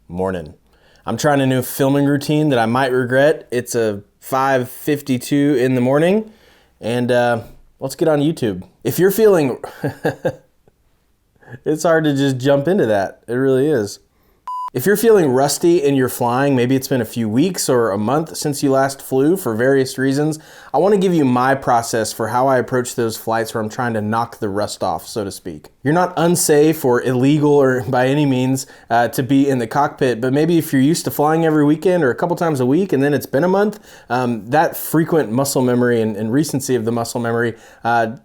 morning. I'm trying a new filming routine that I might regret. It's a 5:52 in the morning, and let's get on YouTube. If you're feeling, it's hard to just jump into that. It really is. If you're feeling rusty in your flying, maybe it's been a few weeks or a month since you last flew for various reasons, I want to give you my process for how I approach those flights where I'm trying to knock the rust off, so to speak. You're not unsafe or illegal or by any means to be in the cockpit, but maybe if you're used to flying every weekend or a couple times a week and then it's been a month, that frequent muscle memory and recency of the muscle memory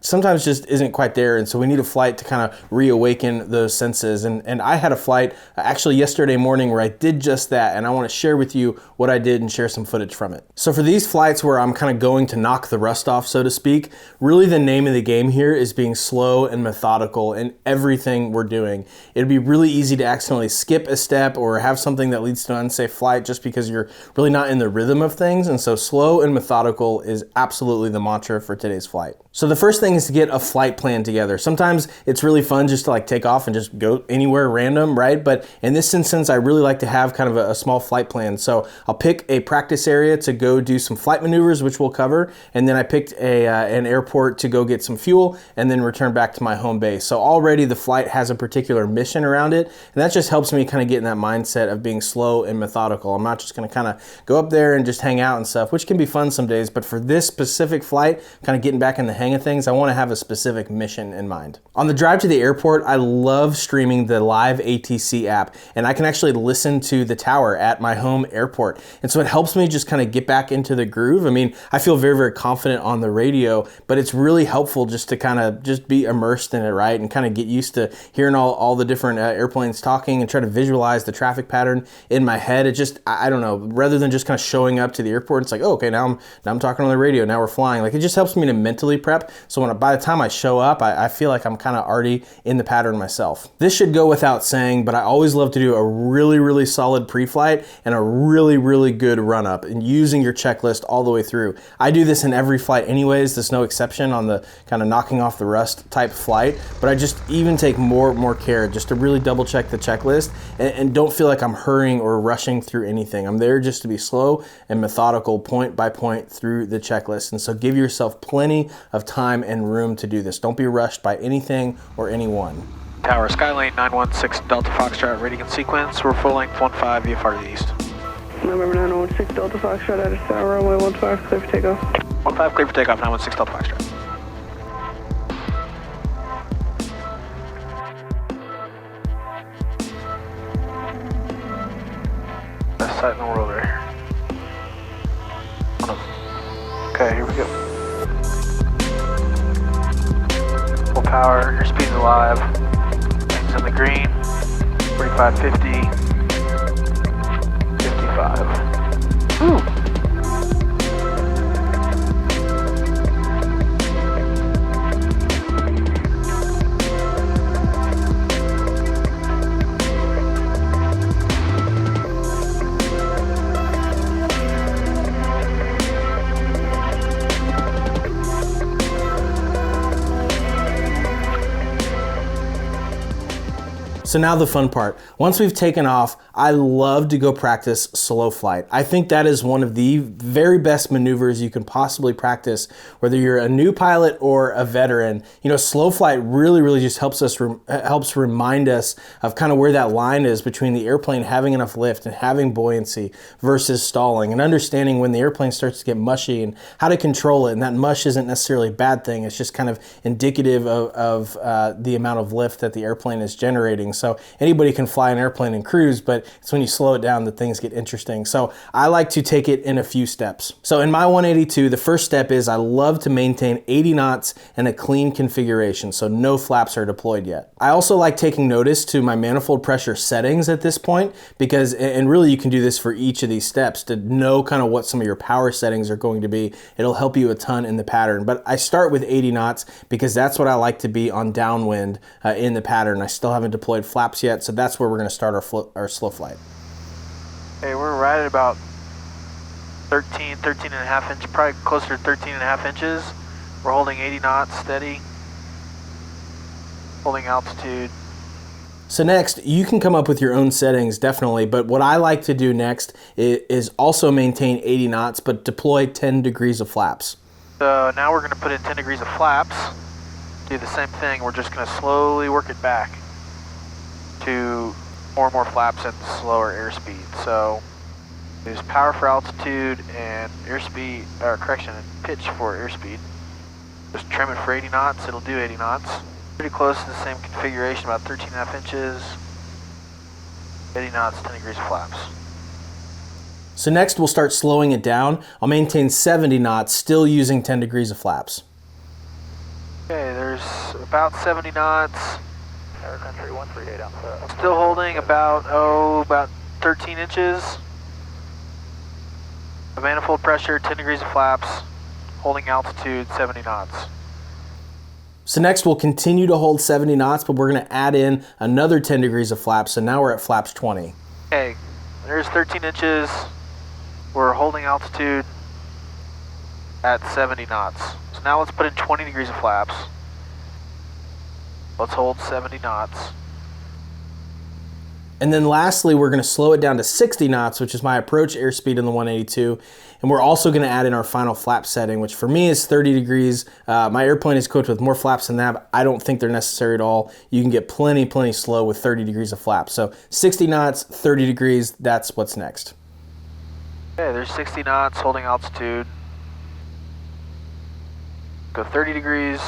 sometimes just isn't quite there, and so we need a flight to kind of reawaken those senses. And I had a flight actually yesterday morning where I did just that, and I want to share with you what I did and share some footage from it. So for these flights where I'm kind of going to knock the rust off, so to speak, really the name of the game here is being slow and methodical in everything we're doing. It'd be really easy to accidentally skip a step or have something that leads to an unsafe flight just because you're really not in the rhythm of things, and so slow and methodical is absolutely the mantra for today's flight. So the first thing is to get a flight plan together. Sometimes it's really fun just to like take off and just go anywhere random, right? But in this instance, I really like to have kind of a small flight plan. So I'll pick a practice area to go do some flight maneuvers, which we'll cover. And then I picked an airport to go get some fuel and then return back to my home base. So already the flight has a particular mission around it. And that just helps me kind of get in that mindset of being slow and methodical. I'm not just going to kind of go up there and just hang out and stuff, which can be fun some days. But for this specific flight, kind of getting back in the hang of things, I want to have a specific mission in mind. On the drive to the airport, I love streaming the live ATC app, and I can actually listen to the tower at my home airport. And so it helps me just kind of get back into the groove. I mean, I feel very, very confident on the radio, but it's really helpful just to kind of just be immersed in it, right? And kind of get used to hearing all the different airplanes talking and try to visualize the traffic pattern in my head. It just, I don't know, rather than just kind of showing up to the airport, it's like, oh, okay, now I'm talking on the radio, now we're flying. Like, it just helps me to mentally prep. So by the time I show up, I feel like I'm kind of already in the pattern myself. This should go without saying, but I always love to do a really, really solid pre-flight and a really, really good run-up and using your checklist all the way through. I do this in every flight anyways. There's no exception on the kind of knocking off the rust type flight, but I just even take more care just to really double check the checklist and don't feel like I'm hurrying or rushing through anything. I'm there just to be slow and methodical point by point through the checklist. And so give yourself plenty of time and room to do this. Don't be rushed by anything or anyone. Tower, Skylane 916 Delta Foxtrot, rating and sequence. We're full length 15 VFR to the east. November 916 Delta Foxtrot out of tower, runway 15, clear for takeoff. 15 clear for takeoff, 916 Delta Foxtrot. Best sight in the world right here. Okay, here we go. Full power, your speed's alive. Things in the green. 45, 50. 55. Ooh. So now the fun part. Once we've taken off, I love to go practice slow flight. I think that is one of the very best maneuvers you can possibly practice, whether you're a new pilot or a veteran. You know, slow flight really just helps remind us of kind of where that line is between the airplane having enough lift and having buoyancy versus stalling, and understanding when the airplane starts to get mushy and how to control it. And that mush isn't necessarily a bad thing. It's just kind of indicative of the amount of lift that the airplane is generating. So anybody can fly an airplane and cruise, but it's when you slow it down that things get interesting. So I like to take it in a few steps. So in my 182, the first step is I love to maintain 80 knots and a clean configuration, so no flaps are deployed yet. I also like taking notice to my manifold pressure settings at this point, because, and really you can do this for each of these steps to know kind of what some of your power settings are going to be. It'll help you a ton in the pattern, but I start with 80 knots because that's what I like to be on downwind in the pattern. I still haven't deployed flaps yet, so that's where we're going to start our slow flight. Hey, we're right at about 13 and a half inches, probably closer to 13 and a half inches. We're holding 80 knots steady, holding altitude. So next, you can come up with your own settings, definitely, but what I like to do next is also maintain 80 knots, but deploy 10 degrees of flaps. So now we're going to put in 10 degrees of flaps. Do the same thing, we're just going to slowly work it back to more and more flaps and slower airspeed. So use power for altitude and airspeed, or correction, and pitch for airspeed. Just trim it for 80 knots, it'll do 80 knots. Pretty close to the same configuration, about 13.5 inches, 80 knots, 10 degrees of flaps. So next we'll start slowing it down. I'll maintain 70 knots, still using 10 degrees of flaps. Okay, there's about 70 knots. Air country 138 on set. Still holding about 13 inches. Manifold pressure, 10 degrees of flaps, holding altitude 70 knots. So next we'll continue to hold 70 knots, but we're going to add in another 10 degrees of flaps, so now we're at flaps 20. Okay, there's 13 inches. We're holding altitude at 70 knots. So now let's put in 20 degrees of flaps. Let's hold 70 knots. And then lastly, we're going to slow it down to 60 knots, which is my approach airspeed in the 182. And we're also going to add in our final flap setting, which for me is 30 degrees. My airplane is equipped with more flaps than that, but I don't think they're necessary at all. You can get plenty slow with 30 degrees of flaps. So 60 knots, 30 degrees, that's what's next. Okay, there's 60 knots, holding altitude. Go 30 degrees.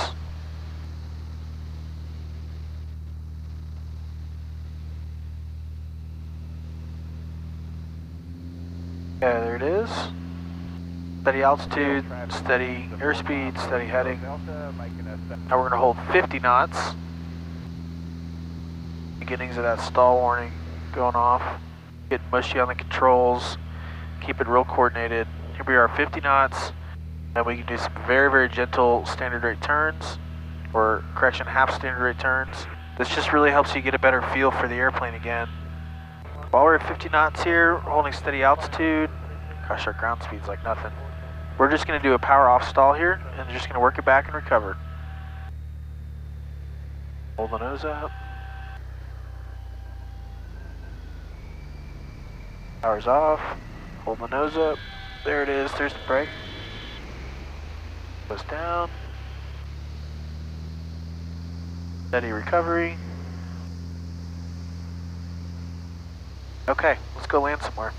Okay, there it is. Steady altitude, steady airspeed, steady heading. Now we're going to hold 50 knots. Beginnings of that stall warning going off. Getting mushy on the controls. Keep it real coordinated. Here we are, 50 knots. And we can do some very gentle standard rate turns, or correction, half standard rate turns. This just really helps you get a better feel for the airplane again. While we're at 50 knots here, we're holding steady altitude. Gosh, our ground speed's like nothing. We're just going to do a power off stall here, and just going to work it back and recover. Hold the nose up. Power's off. Hold the nose up. There it is. There's the brake. Goes down. Steady recovery. Okay, let's go land somewhere.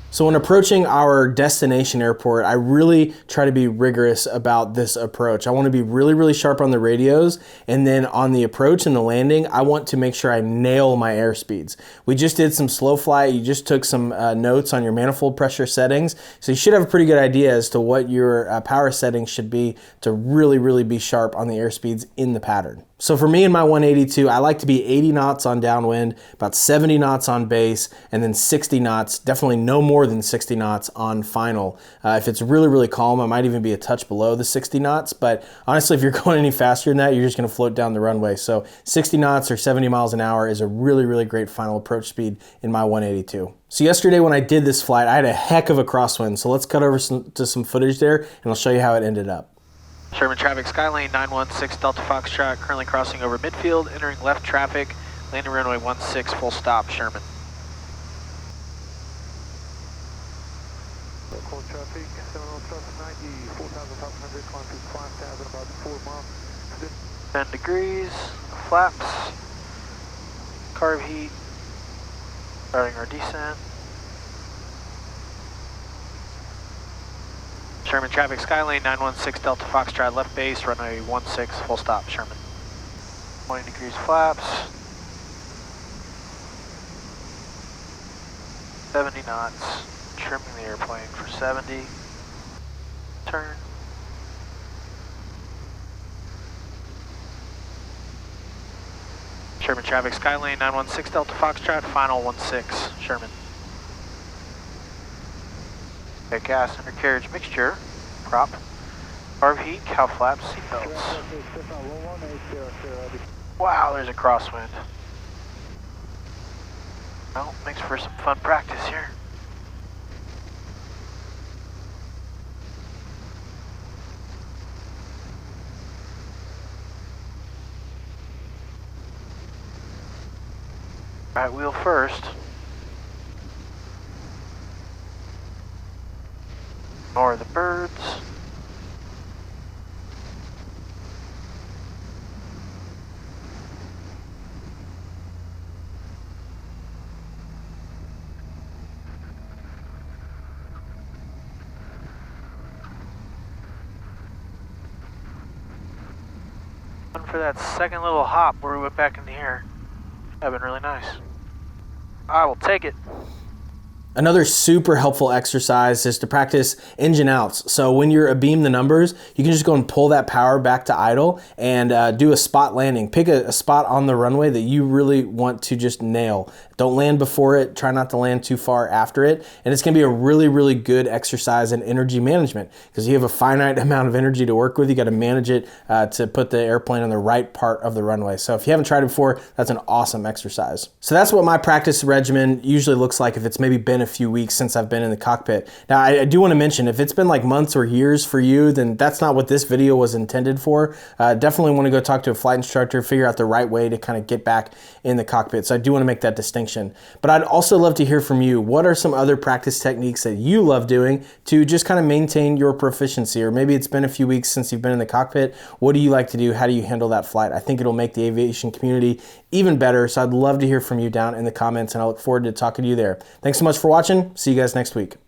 So when approaching our destination airport, I really try to be rigorous about this approach. I want to be really sharp on the radios, and then on the approach and the landing, I want to make sure I nail my airspeeds. We just did some slow flight. You just took some notes on your manifold pressure settings, so you should have a pretty good idea as to what your power settings should be to really be sharp on the airspeeds in the pattern. So for me in my 182, I like to be 80 knots on downwind, about 70 knots on base, and then 60 knots, definitely no more than 60 knots on final. If it's really calm, I might even be a touch below the 60 knots, but honestly, if you're going any faster than that, you're just gonna float down the runway. So 60 knots or 70 miles an hour is a really great final approach speed in my 182. So yesterday when I did this flight, I had a heck of a crosswind. So let's cut over to some footage there, and I'll show you how it ended up. Sherman traffic, Skylane 916 Delta Foxtrot, currently crossing over midfield, entering left traffic, landing runway 16, full stop, Sherman. Local traffic, 7090, 4,500, climb to 5,000, about 4 miles. 10 degrees, flaps, carb heat, starting our descent. Sherman traffic, Skylane 916 Delta Foxtrot, left base, runway 16, full stop, Sherman. 20 degrees flaps. 70 knots, trimming the airplane for 70. Turn. Sherman traffic, Skylane 916 Delta Foxtrot, final 16, Sherman. Okay, gas undercarriage mixture, prop, carb heat, cow flaps, seatbelts. Wow, there's a crosswind. Well, makes for some fun practice here. Right wheel first. Ignore the birds. For that second little hop where we went back into here. That'd been really nice. I will take it. Another super helpful exercise is to practice engine outs. So when you're abeam the numbers, you can just go and pull that power back to idle and do a spot landing. Pick a spot on the runway that you really want to just nail. Don't land before it. Try not to land too far after it. And it's going to be a really, really good exercise in energy management because you have a finite amount of energy to work with. You got to manage it to put the airplane on the right part of the runway. So if you haven't tried it before, that's an awesome exercise. So that's what my practice regimen usually looks like if it's maybe been a few weeks since I've been in the cockpit. Now, I do want to mention, if it's been like months or years for you, then that's not what this video was intended for. Definitely want to go talk to a flight instructor, figure out the right way to kind of get back in the cockpit. So I do want to make that distinction. But I'd also love to hear from you. What are some other practice techniques that you love doing to just kind of maintain your proficiency? Or maybe it's been a few weeks since you've been in the cockpit. What do you like to do? How do you handle that flight? I think it'll make the aviation community even better. So I'd love to hear from you down in the comments, and I look forward to talking to you there. Thanks so much for watching. See you guys next week.